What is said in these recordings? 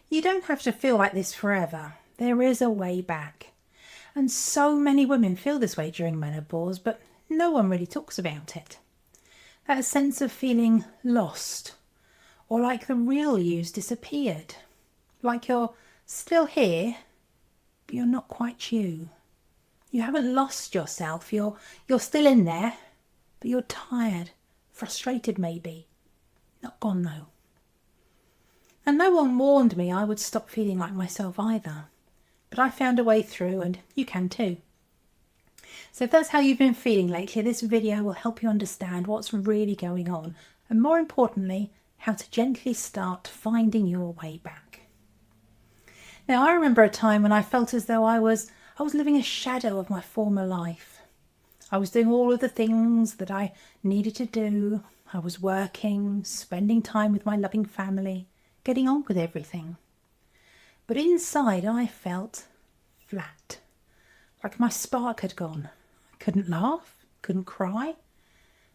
You don't have to feel like this forever. There is a way back. And so many women feel this way during menopause, but no one really talks about it. That sense of feeling lost, or like the real you's disappeared. Like you're still here, but you're not quite you. You haven't lost yourself. You're still in there, but you're tired, frustrated maybe. Not gone though. And no one warned me I would stop feeling like myself either. But I found a way through, and you can too. So if that's how you've been feeling lately, this video will help you understand what's really going on, and more importantly, how to gently start finding your way back. Now, I remember a time when I felt as though I was living a shadow of my former life. I was doing all of the things that I needed to do. I was working, spending time with my loving family, getting on with everything. But inside I felt flat, like my spark had gone. I couldn't laugh, couldn't cry.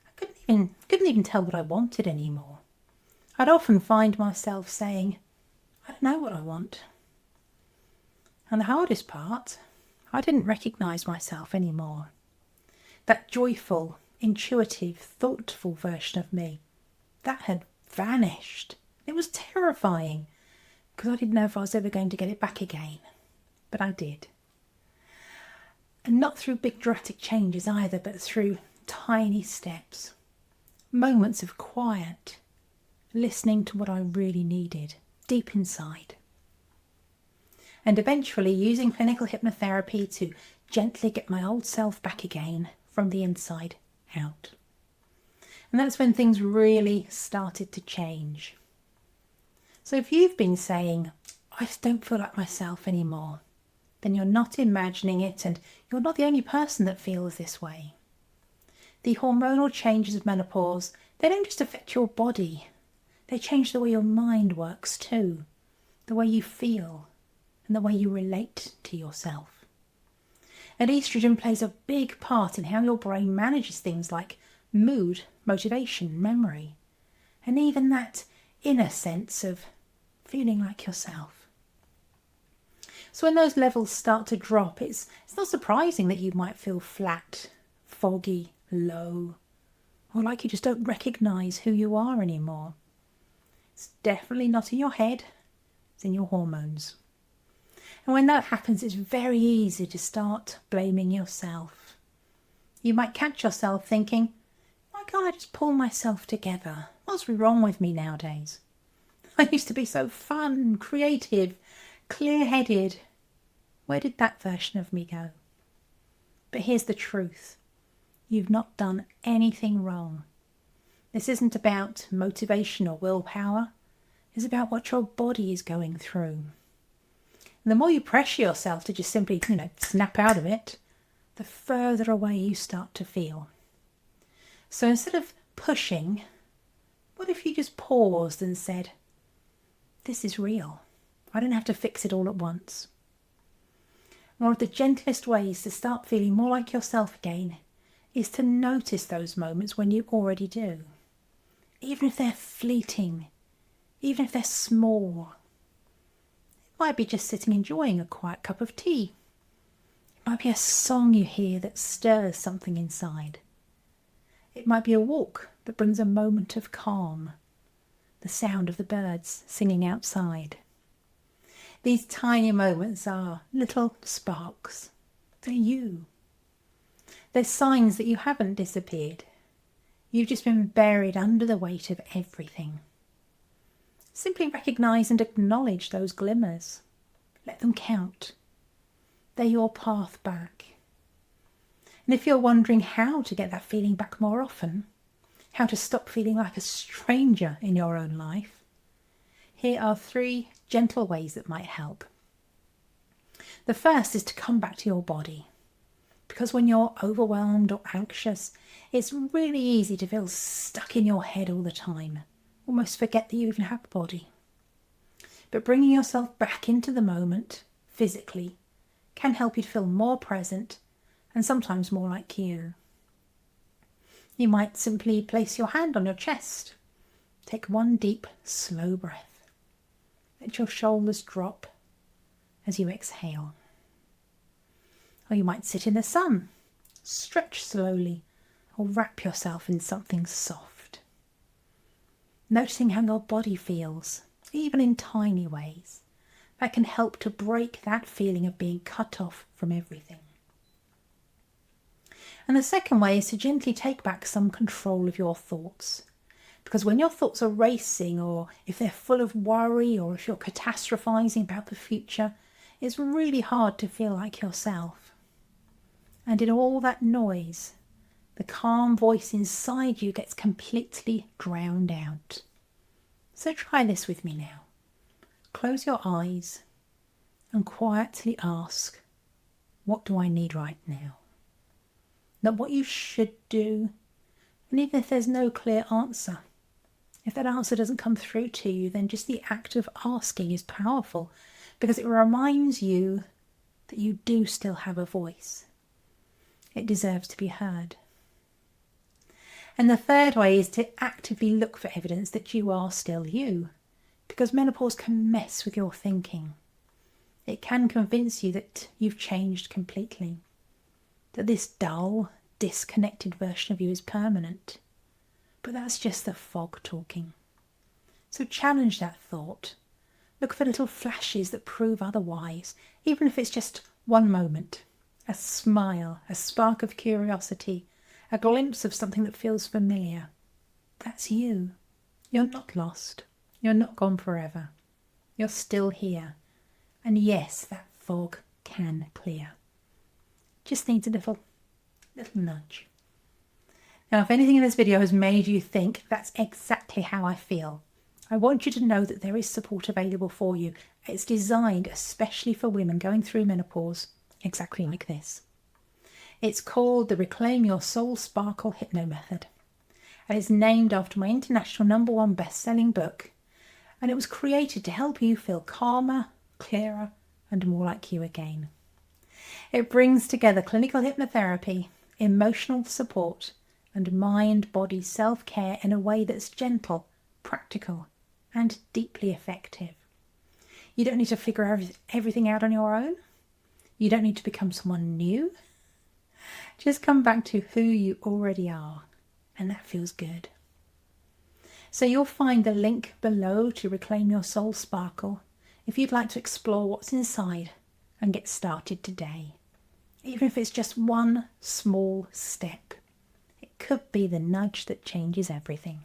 I couldn't even tell what I wanted anymore. I'd often find myself saying, I don't know what I want. And the hardest part, I didn't recognise myself anymore. That joyful, intuitive, thoughtful version of me, that had vanished. It was terrifying because I didn't know if I was ever going to get it back again. But I did. And not through big dramatic changes either, but through tiny steps. Moments of quiet, listening to what I really needed, deep inside. And eventually using clinical hypnotherapy to gently get my old self back again from the inside out. And that's when things really started to change. So if you've been saying, I just don't feel like myself anymore, then you're not imagining it, and you're not the only person that feels this way. The hormonal changes of menopause, they don't just affect your body, they change the way your mind works too, the way you feel, and the way you relate to yourself. And estrogen plays a big part in how your brain manages things like mood, motivation, memory, and even that inner sense of feeling like yourself. So when those levels start to drop, it's not surprising that you might feel flat, foggy, low, or like you just don't recognise who you are anymore. It's definitely not in your head, it's in your hormones. And when that happens, it's very easy to start blaming yourself. You might catch yourself thinking, why can't I just pull myself together? What's wrong with me nowadays? I used to be so fun, creative, clear-headed. Where did that version of me go? But here's the truth. You've not done anything wrong. This isn't about motivation or willpower. It's about what your body is going through. And the more you pressure yourself to just simply, snap out of it, the further away you start to feel. So instead of pushing, what if you just paused and said, this is real. I don't have to fix it all at once. One of the gentlest ways to start feeling more like yourself again is to notice those moments when you already do. Even if they're fleeting, even if they're small. It might be just sitting enjoying a quiet cup of tea. It might be a song you hear that stirs something inside. It might be a walk that brings a moment of calm. The sound of the birds singing outside. These tiny moments are little sparks. They're you. They're signs that you haven't disappeared. You've just been buried under the weight of everything. Simply recognise and acknowledge those glimmers. Let them count. They're your path back. And if you're wondering how to get that feeling back more often, how to stop feeling like a stranger in your own life, here are 3 gentle ways that might help. The first is to come back to your body. Because when you're overwhelmed or anxious, it's really easy to feel stuck in your head all the time. Almost forget that you even have a body. But bringing yourself back into the moment, physically, can help you to feel more present and sometimes more like you. You might simply place your hand on your chest. Take one deep, slow breath. Let your shoulders drop as you exhale. Or you might sit in the sun, stretch slowly, or wrap yourself in something soft. Noticing how your body feels, even in tiny ways, that can help to break that feeling of being cut off from everything. And the second way is to gently take back some control of your thoughts. Because when your thoughts are racing, or if they're full of worry, or if you're catastrophizing about the future, it's really hard to feel like yourself. And in all that noise, the calm voice inside you gets completely drowned out. So try this with me now. Close your eyes and quietly ask, what do I need right now? Not what you should do, and even if there's no clear answer. If that answer doesn't come through to you, then just the act of asking is powerful, because it reminds you that you do still have a voice. It deserves to be heard. And the third way is to actively look for evidence that you are still you, because menopause can mess with your thinking. It can convince you that you've changed completely, that this dull, disconnected version of you is permanent. But that's just the fog talking. So challenge that thought. Look for little flashes that prove otherwise, even if it's just one moment. A smile, a spark of curiosity, a glimpse of something that feels familiar. That's you. You're not lost. You're not gone forever. You're still here. And yes, that fog can clear. Just needs a little nudge. Now, if anything in this video has made you think that's exactly how I feel, I want you to know that there is support available for you. It's designed especially for women going through menopause, exactly like this. It's called the Reclaim Your Soul Sparkle HypnoMethod, and it's named after my international #1 best-selling book, and it was created to help you feel calmer, clearer, and more like you again. It brings together clinical hypnotherapy, emotional support, and mind-body self-care in a way that's gentle, practical, and deeply effective. You don't need to figure everything out on your own. You don't need to become someone new. Just come back to who you already are, and that feels good. So you'll find the link below to Reclaim Your Soul Sparkle if you'd like to explore what's inside and get started today. Even if it's just one small step, it could be the nudge that changes everything.